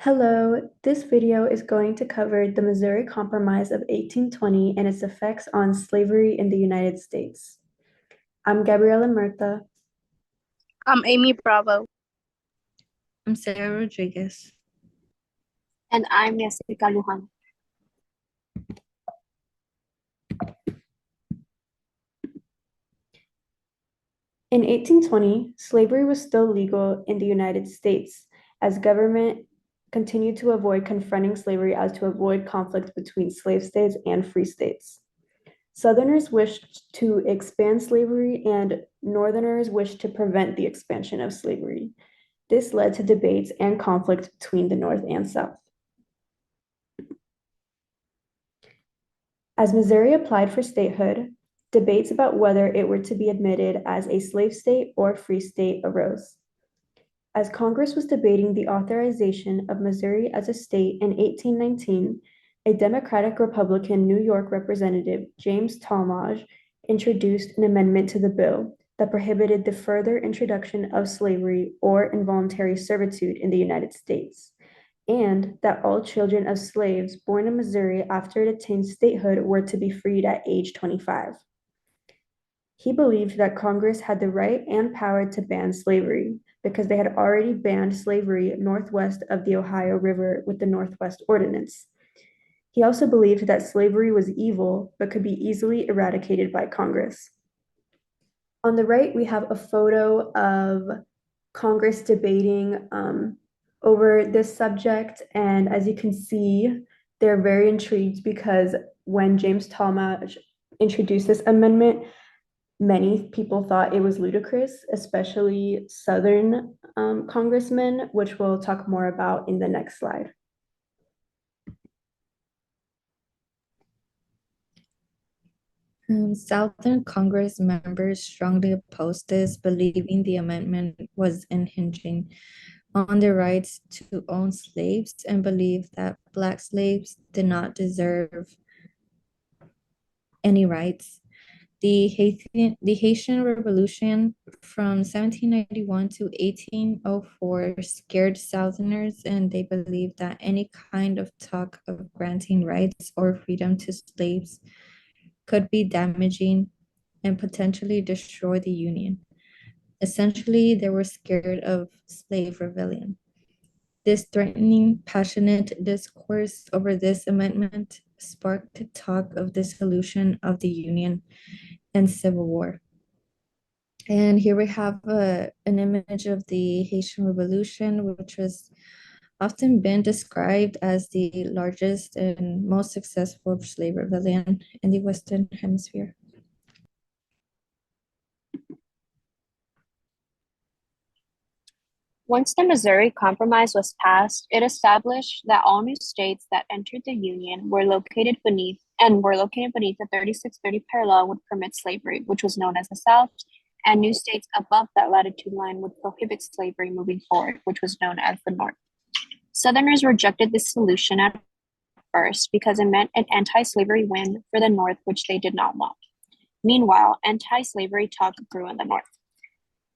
Hello, this video is going to cover the Missouri Compromise of 1820 and its effects on slavery in the United States. I'm Gabriela Murtha. I'm Amy Bravo. I'm Sara Rodriguez. And I'm Yessica Lujan. In 1820, slavery was still legal in the United States as government continued to avoid confronting slavery as to avoid conflict between slave states and free states. Southerners wished to expand slavery and Northerners wished to prevent the expansion of slavery. This led to debates and conflict between the North and South. As Missouri applied for statehood, debates about whether it were to be admitted as a slave state or free state arose. As Congress was debating the authorization of Missouri as a state in 1819, a Democratic Republican New York representative, James Talmadge, introduced an amendment to the bill that prohibited the further introduction of slavery or involuntary servitude in the United States, and that all children of slaves born in Missouri after it attained statehood were to be freed at age 25. He believed that Congress had the right and power to ban slavery because they had already banned slavery northwest of the Ohio River with the Northwest Ordinance. He also believed that slavery was evil but could be easily eradicated by Congress. On the right, we have a photo of Congress debating over this subject. And as you can see, they're very intrigued because when James Talmadge introduced this amendment, many people thought it was ludicrous, especially Southern congressmen, which we'll talk more about in the next slide. Southern Congress members strongly opposed this, believing the amendment was infringing on their rights to own slaves and believed that Black slaves did not deserve any rights. The Haitian Revolution from 1791 to 1804 scared Southerners, and they believed that any kind of talk of granting rights or freedom to slaves could be damaging and potentially destroy the Union. Essentially, they were scared of slave rebellion. This threatening, passionate discourse over this amendment sparked talk of dissolution of the Union and civil war. And here we have an image of the Haitian Revolution, which was often been described as the largest and most successful slave rebellion in the Western Hemisphere. Once the Missouri Compromise was passed, it established that all new states that entered the Union were located beneath the 3630 parallel would permit slavery, which was known as the South, and new states above that latitude line would prohibit slavery moving forward, which was known as the North. Southerners rejected this solution at first because it meant an anti-slavery win for the North, which they did not want. Meanwhile, anti-slavery talk grew in the North.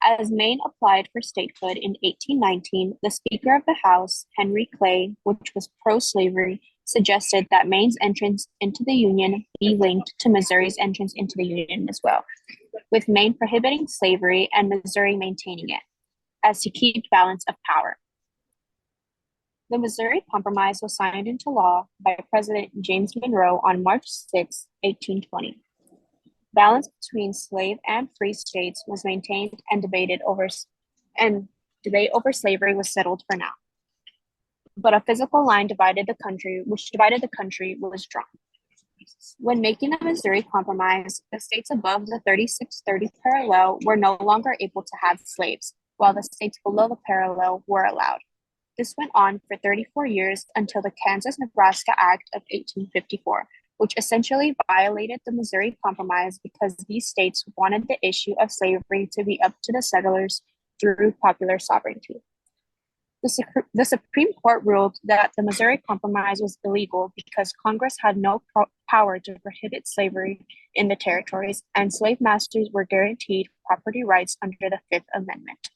As Maine applied for statehood in 1819, the Speaker of the House, Henry Clay, which was pro-slavery, suggested that Maine's entrance into the Union be linked to Missouri's entrance into the Union as well, with Maine prohibiting slavery and Missouri maintaining it, as to keep balance of power. The Missouri Compromise was signed into law by President James Monroe on March 6, 1820. Balance between slave and free states was maintained and debate over slavery was settled for now. But a physical line divided the country was drawn. When making the Missouri Compromise, the states above the 3630 parallel were no longer able to have slaves, while the states below the parallel were allowed. This went on for 34 years until the Kansas-Nebraska Act of 1854, which essentially violated the Missouri Compromise because these states wanted the issue of slavery to be up to the settlers through popular sovereignty. The Supreme Court ruled that the Missouri Compromise was illegal because Congress had no power to prohibit slavery in the territories, and slave masters were guaranteed property rights under the Fifth Amendment.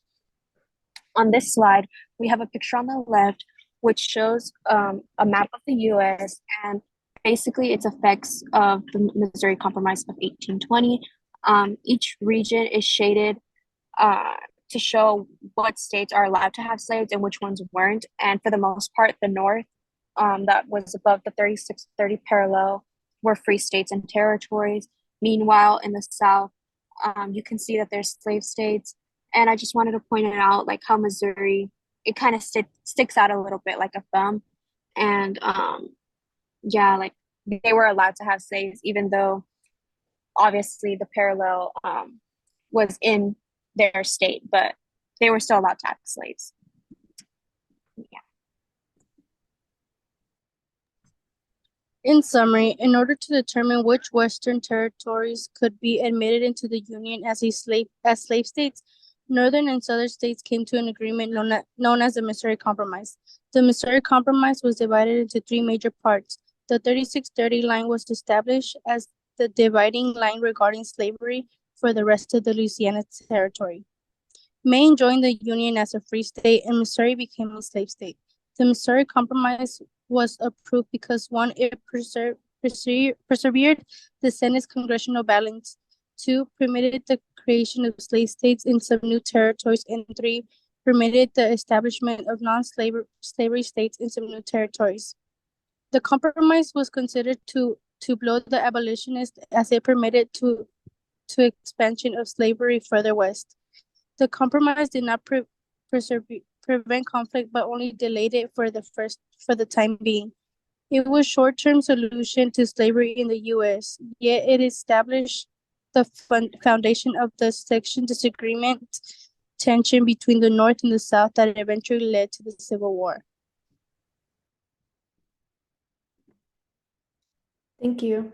On this slide, we have a picture on the left which shows a map of the U.S. and basically its effects of the Missouri Compromise of 1820. Each region is shaded uh, to show what states are allowed to have slaves and which ones weren't. And for the most part, the North, that was above the 3630 parallel, were free states and territories. Meanwhile, in the South, you can see that there's slave states. And I just wanted to point it out, like how Missouri, it kind of sticks out a little bit like a thumb. And yeah, like they were allowed to have slaves, even though obviously the parallel was in their state, but they were still allowed to have slaves. Yeah. In summary, in order to determine which Western territories could be admitted into the Union as slave states, Northern and Southern states came to an agreement known as the Missouri Compromise. The Missouri Compromise was divided into three major parts. The 3630 line was established as the dividing line regarding slavery for the rest of the Louisiana Territory. Maine joined the Union as a free state, and Missouri became a slave state. The Missouri Compromise was approved because, one, it preserved the Senate's congressional balance, two, permitted the creation of slave states in some new territories, and three, permitted the establishment of non-slavery states in some new territories. The compromise was considered to blow the abolitionists as it permitted to expansion of slavery further west. The compromise did not prevent conflict, but only delayed it for the time being. It was a short-term solution to slavery in the U.S., yet it established the foundation of the section disagreement tension between the North and the South that eventually led to the Civil War. Thank you.